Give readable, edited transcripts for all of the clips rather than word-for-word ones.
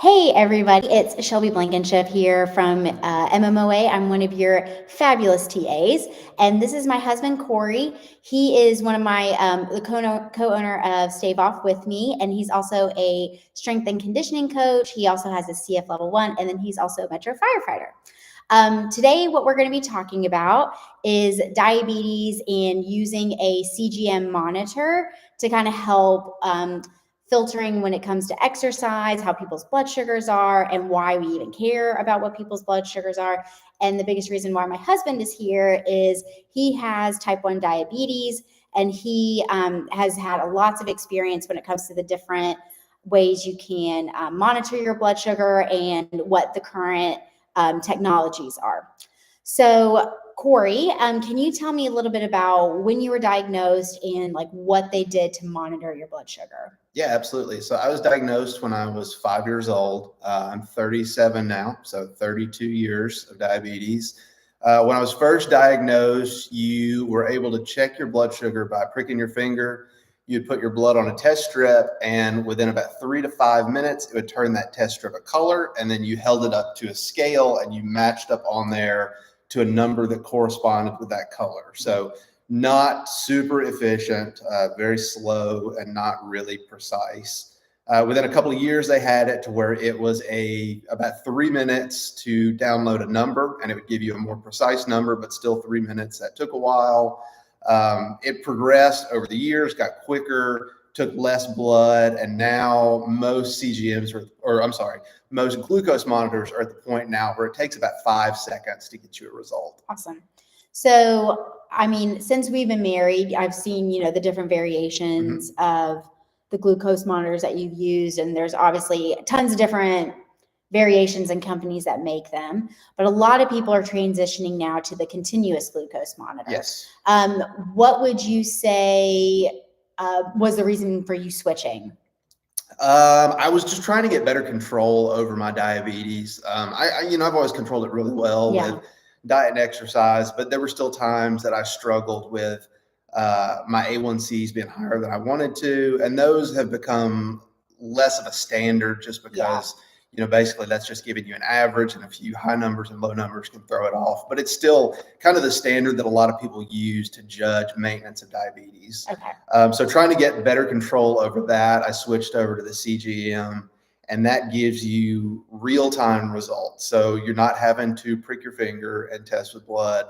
Hey everybody, it's Shelby Blankenship here from MMOA. I'm one of your fabulous TAs, and this is my husband Corey. He is one of my the co-owner of Stave Off with me, and he's also a strength and conditioning coach. He also has a CF level 1, and then he's also a Metro firefighter. Today, what we're going to be talking about is diabetes and using a CGM monitor to kind of help filtering when it comes to exercise, how people's blood sugars are, and why we even care about what people's blood sugars are. And the biggest reason why my husband is here is he has type 1 diabetes, and he has had lots of experience when it comes to the different ways you can monitor your blood sugar and what the current technologies are. So Corey, can you tell me a little bit about when you were diagnosed and like what they did to monitor your blood sugar? Yeah, absolutely. So I was diagnosed when I was 5 years old. I'm 37 now, so 32 years of diabetes. When I was first diagnosed, you were able to check your blood sugar by pricking your finger. You'd put your blood on a test strip, and within about 3 to 5 minutes, it would turn that test strip a color, and then you held it up to a scale, and you matched up on there to a number that corresponded with that color. So not super efficient, very slow, and not really precise. Within a couple of years, they had it to where it was about 3 minutes to download a number, and it would give you a more precise number, but still 3 minutes. That took a while. It progressed over the years, got quicker, took less blood, and now most CGMs most glucose monitors are at the point now where it takes about 5 seconds to get you a result. Awesome. So, I mean, since we've been married, I've seen, the different variations of the glucose monitors that you've used, and there's obviously tons of different variations and companies that make them, but a lot of people are transitioning now to the continuous glucose monitor. Yes. What would you say was the reason for you switching? I was just trying to get better control over my diabetes. I've always controlled it really well with diet and exercise, but there were still times that I struggled with my A1Cs being higher than I wanted to, and those have become less of a standard just because basically that's just giving you an average, and a few high numbers and low numbers can throw it off. But it's still kind of the standard that a lot of people use to judge maintenance of diabetes. Okay. So trying to get better control over that, I switched over to the CGM, and that gives you real-time results. So you're not having to prick your finger and test with blood.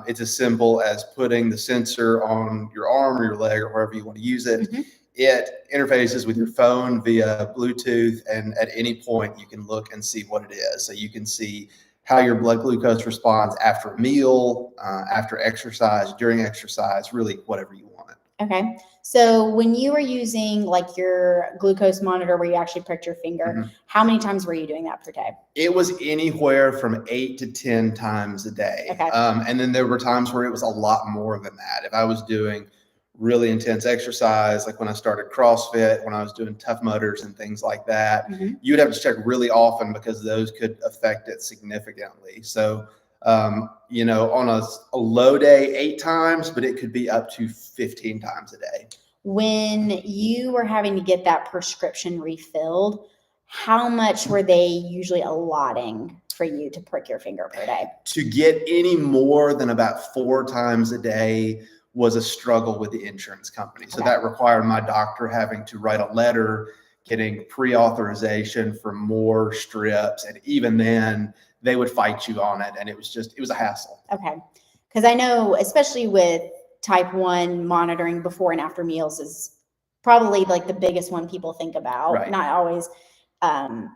It's as simple as putting the sensor on your arm or your leg or wherever you want to use it. It interfaces with your phone via Bluetooth, and at any point you can look and see what it is. So you can see how your blood glucose responds after a meal, after exercise, during exercise, really whatever you want. Okay. So when you were using like your glucose monitor where you actually pricked your finger, how many times were you doing that per day? It was anywhere from 8 to 10 times a day. Okay. And then there were times where it was a lot more than that. If I was doing really intense exercise, like when I started CrossFit, when I was doing Tough Mudders and things like that, you'd have to check really often because those could affect it significantly. So, on a low day, 8 times, but it could be up to 15 times a day. When you were having to get that prescription refilled, how much were they usually allotting for you to prick your finger per day? To get any more than about 4 times a day was a struggle with the insurance company. So that required my doctor having to write a letter, getting pre-authorization for more strips. And even then they would fight you on it. And it was a hassle. Okay. Because I know, especially with type 1, monitoring before and after meals is probably like the biggest one people think about. Right. Not always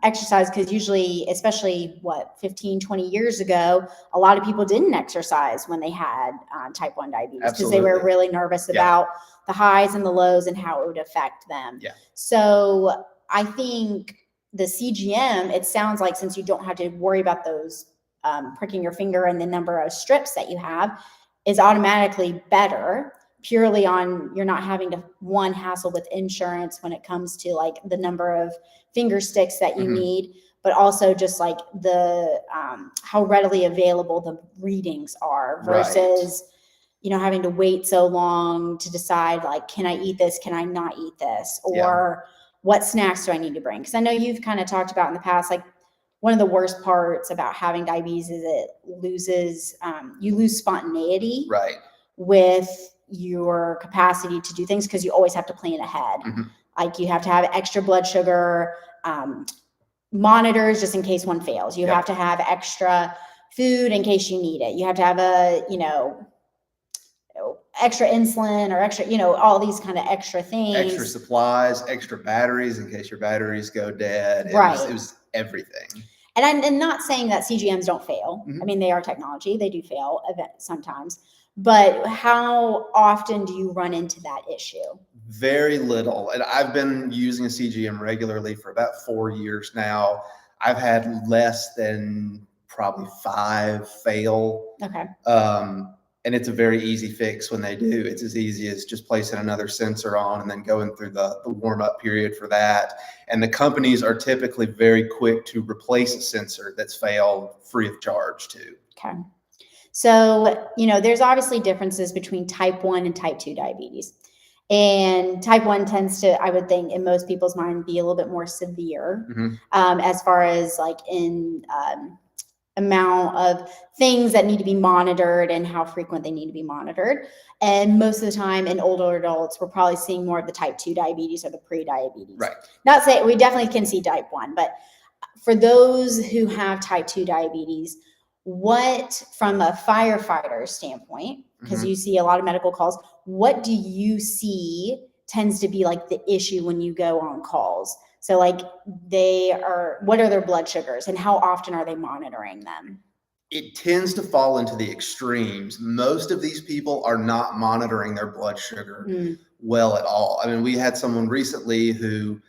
exercise, because usually, especially 15, 20 years ago, a lot of people didn't exercise when they had type 1 diabetes because they were really nervous about the highs and the lows and how it would affect them. So I think the CGM, it sounds like, since you don't have to worry about those pricking your finger and the number of strips that you have, is automatically better, purely on you're not having to hassle with insurance when it comes to like the number of finger sticks that you need, but also just like the how readily available the readings are versus having to wait so long to decide, like, can I eat this, can I not eat this, or what snacks do I need to bring? Because I know you've kind of talked about in the past, like one of the worst parts about having diabetes is it you lose spontaneity Right. with your capacity to do things because you always have to plan ahead. Mm-hmm. Like you have to have extra blood sugar monitors just in case one fails. You have to have extra food in case you need it. You have to have extra insulin or extra, all these kind of extra things. Extra supplies, extra batteries in case your batteries go dead. It was everything. And I'm not saying that CGMs don't fail. Mm-hmm. I mean, they are technology. They do fail sometimes. But how often do you run into that issue? Very little. And I've been using a CGM regularly for about 4 years now. I've had less than probably 5 fail. Okay. And it's a very easy fix when they do. It's as easy as just placing another sensor on and then going through the warm-up period for that. And the companies are typically very quick to replace a sensor that's failed free of charge too. Okay. So, there's obviously differences between type 1 and type 2 diabetes. And type 1 tends to, I would think, in most people's mind, be a little bit more severe as far as like in amount of things that need to be monitored and how frequent they need to be monitored. And most of the time in older adults, we're probably seeing more of the type 2 diabetes or the pre-diabetes. Right. Not saying we definitely can see type 1, but for those who have type 2 diabetes, what, from a firefighter standpoint, because you see a lot of medical calls, what do you see tends to be like the issue when you go on calls? So like what are their blood sugars and how often are they monitoring them? It tends to fall into the extremes. Most of these people are not monitoring their blood sugar well at all. I mean, we had someone recently who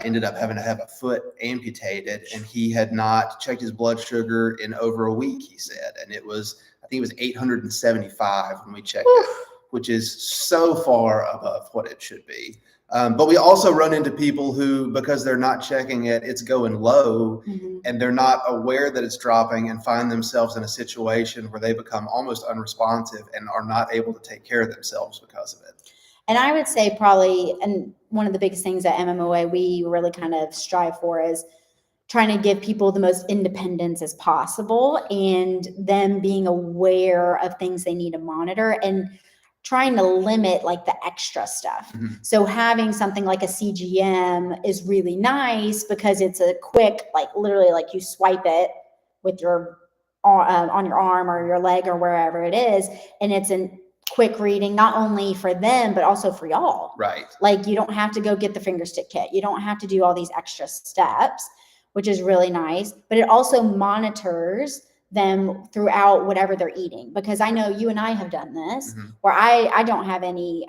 ended up having to have a foot amputated, and he had not checked his blood sugar in over a week, he said. And I think it was 875 when we checked it, which is so far above what it should be. But we also run into people who, because they're not checking it, it's going low and they're not aware that it's dropping and find themselves in a situation where they become almost unresponsive and are not able to take care of themselves because of it. And I would say probably, and one of the biggest things at MMOA we really kind of strive for is trying to give people the most independence as possible and them being aware of things they need to monitor and trying to limit like the extra stuff. So having something like a CGM is really nice because it's a quick, like literally like you swipe it with your on your arm or your leg or wherever it is. And it's a quick reading, not only for them, but also for y'all. Right. Like you don't have to go get the finger stick kit. You don't have to do all these extra steps, which is really nice, but it also monitors them throughout whatever they're eating. Because I know you and I have done this where I don't have any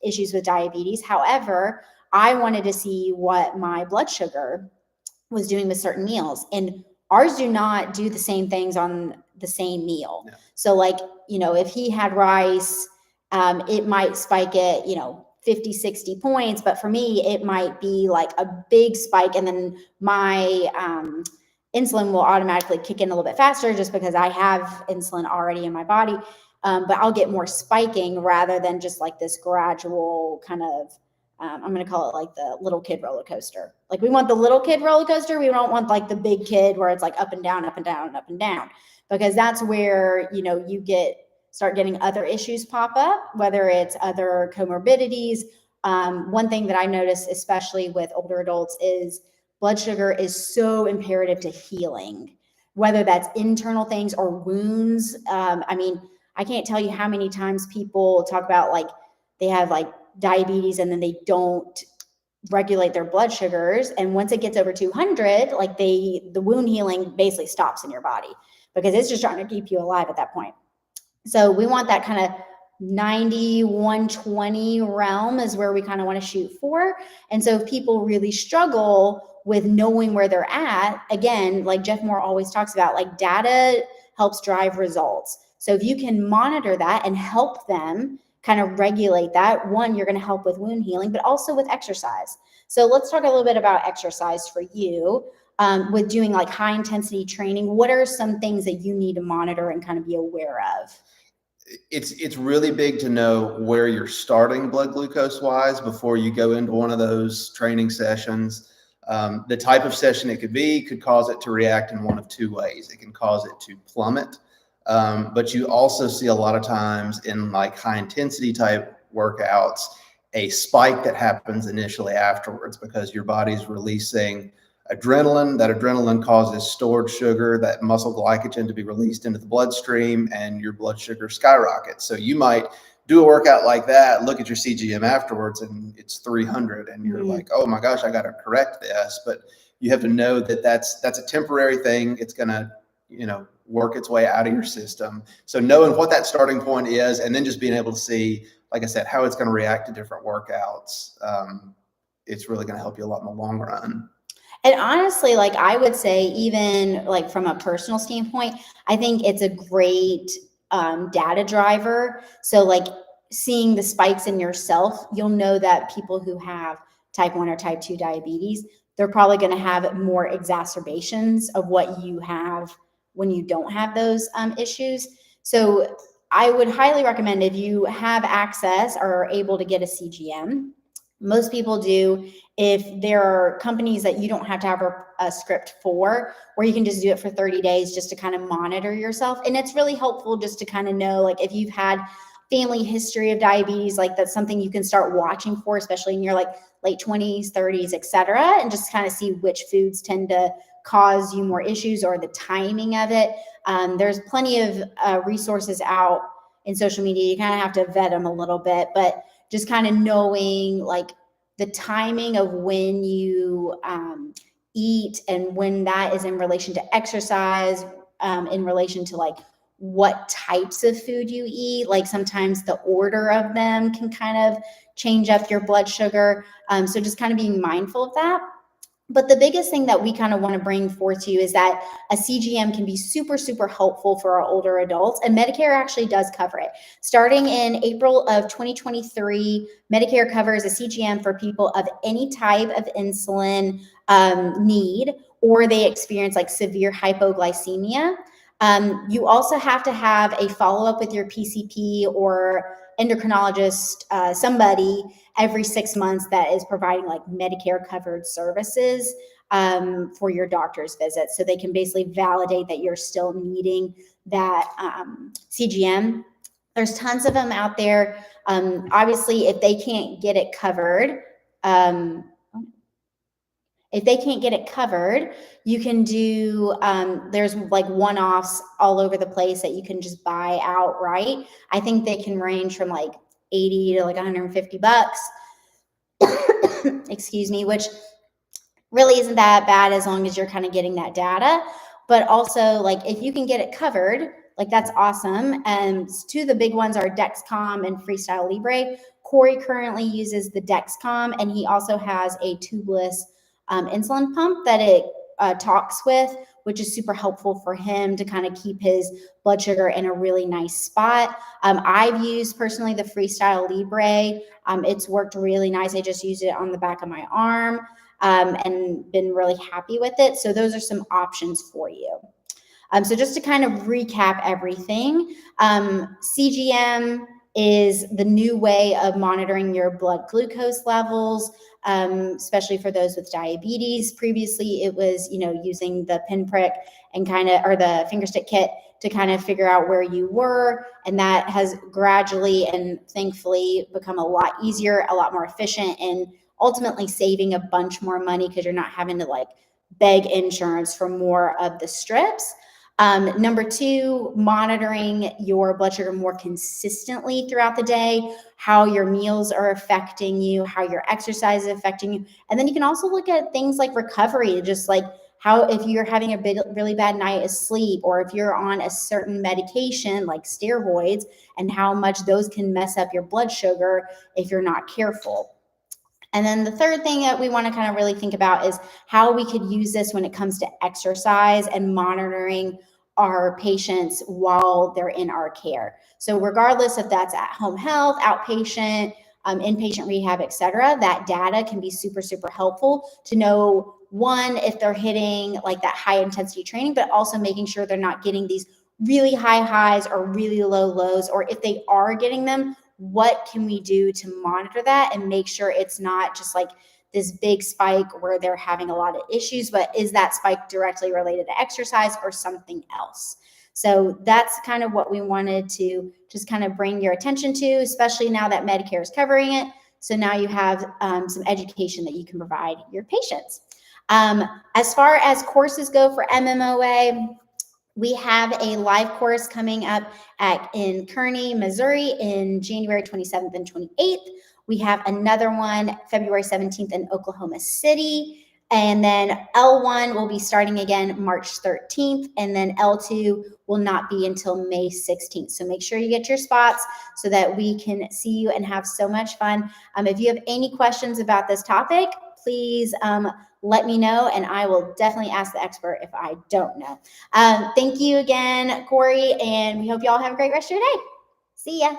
issues with diabetes. However, I wanted to see what my blood sugar was doing with certain meals, and ours do not do the same things on the same meal. No. So like, if he had rice, it might spike it, 50, 60 points. But for me, it might be like a big spike. And then my insulin will automatically kick in a little bit faster just because I have insulin already in my body. But I'll get more spiking rather than just like this gradual kind of, I'm going to call it like the little kid roller coaster. Like we want the little kid roller coaster. We don't want like the big kid where it's like up and down, up and down, up and down, because that's where, you start getting other issues pop up, whether it's other comorbidities. One thing that I noticed, especially with older adults, is blood sugar is so imperative to healing, whether that's internal things or wounds. I mean, I can't tell you how many times people talk about like they have like diabetes and then they don't regulate their blood sugars. And once it gets over 200, like the wound healing basically stops in your body because it's just trying to keep you alive at that point. So we want that kind of 90, 120 realm is where we kind of want to shoot for. And so if people really struggle with knowing where they're at, again, like Jeff Moore always talks about, like data helps drive results. So if you can monitor that and help them kind of regulate that, one, you're going to help with wound healing, but also with exercise. So let's talk a little bit about exercise for you. With doing like high intensity training, what are some things that you need to monitor and kind of be aware of? it's really big to know where you're starting blood glucose wise before you go into one of those training sessions. The type of session it could cause it to react in one of two ways. It can cause it to plummet, but you also see a lot of times in like high intensity type workouts, a spike that happens initially afterwards because your body's releasing adrenaline. That adrenaline causes stored sugar, that muscle glycogen, to be released into the bloodstream, and your blood sugar skyrockets. So you might do a workout like that, look at your CGM afterwards, and it's 300, and you're like, oh my gosh, I got to correct this. But you have to know that that's a temporary thing. It's going to, work its way out of your system. So knowing what that starting point is, and then just being able to see, like I said, how it's going to react to different workouts, it's really going to help you a lot in the long run. And honestly, like I would say, even like from a personal standpoint, I think it's a great data driver. So like seeing the spikes in yourself, you'll know that people who have type 1 or type 2 diabetes, they're probably going to have more exacerbations of what you have when you don't have those issues. So I would highly recommend, if you have access or are able to get a CGM. Most people do. If there are companies that you don't have to have a script for, where you can just do it for 30 days just to kind of monitor yourself. And it's really helpful just to kind of know, like if you've had family history of diabetes, like that's something you can start watching for, especially in your like late 20s, 30s, et cetera, and just kind of see which foods tend to cause you more issues or the timing of it. There's plenty of resources out in social media. You kind of have to vet them a little bit, but just kind of knowing like the timing of when you eat and when that is in relation to exercise, in relation to like what types of food you eat. Like sometimes the order of them can kind of change up your blood sugar. So just kind of being mindful of that. But the biggest thing that we kind of want to bring forth to you is that a CGM can be super, super helpful for our older adults, and Medicare actually does cover it. Starting in April of 2023, Medicare covers a CGM for people of any type of insulin need, or they experience like severe hypoglycemia. You also have to have a follow-up with your PCP or endocrinologist, somebody every 6 months that is providing like Medicare covered services for your doctor's visit. So they can basically validate that you're still needing that CGM. There's tons of them out there. Obviously, if they can't get it covered, you can do, there's like one-offs all over the place that you can just buy outright. I think they can range from like 80 to like $150, excuse me, which really isn't that bad as long as you're kind of getting that data. But also like if you can get it covered, like that's awesome. And two of the big ones are Dexcom and Freestyle Libre. Corey currently uses the Dexcom, and he also has a tubeless insulin pump that it talks with, which is super helpful for him to kind of keep his blood sugar in a really nice spot. I've used personally the Freestyle Libre. It's worked really nice. I just used it on the back of my arm and been really happy with it. So those are some options for you. So just to kind of recap everything, CGM is the new way of monitoring your blood glucose levels, especially for those with diabetes. Previously, it was, using the pinprick and or the finger stick kit to kind of figure out where you were. And that has gradually and thankfully become a lot easier, a lot more efficient, and ultimately saving a bunch more money because you're not having to like beg insurance for more of the strips. Number two, monitoring your blood sugar more consistently throughout the day, how your meals are affecting you, how your exercise is affecting you. And then you can also look at things like recovery, just like how if you're having a really bad night of sleep, or if you're on a certain medication like steroids, and how much those can mess up your blood sugar if you're not careful. And then the third thing that we want to kind of really think about is how we could use this when it comes to exercise and monitoring our patients while they're in our care. So regardless if that's at home health, outpatient, inpatient rehab, et cetera, that data can be super, super helpful to know, one, if they're hitting like that high intensity training, but also making sure they're not getting these really high highs or really low lows, or if they are getting them, what can we do to monitor that and make sure it's not just like this big spike where they're having a lot of issues, but is that spike directly related to exercise or something else? So that's kind of what we wanted to just kind of bring your attention to, especially now that Medicare is covering it. So now you have some education that you can provide your patients. As far as courses go for MMOA, we have a live course coming up in Kearney, Missouri in January 27th and 28th. We have another one February 17th in Oklahoma City. And then L1 will be starting again March 13th. And then L2 will not be until May 16th. So make sure you get your spots so that we can see you and have so much fun. If you have any questions about this topic, please let me know, and I will definitely ask the expert if I don't know. Thank you again, Corey, and we hope you all have a great rest of your day. See ya.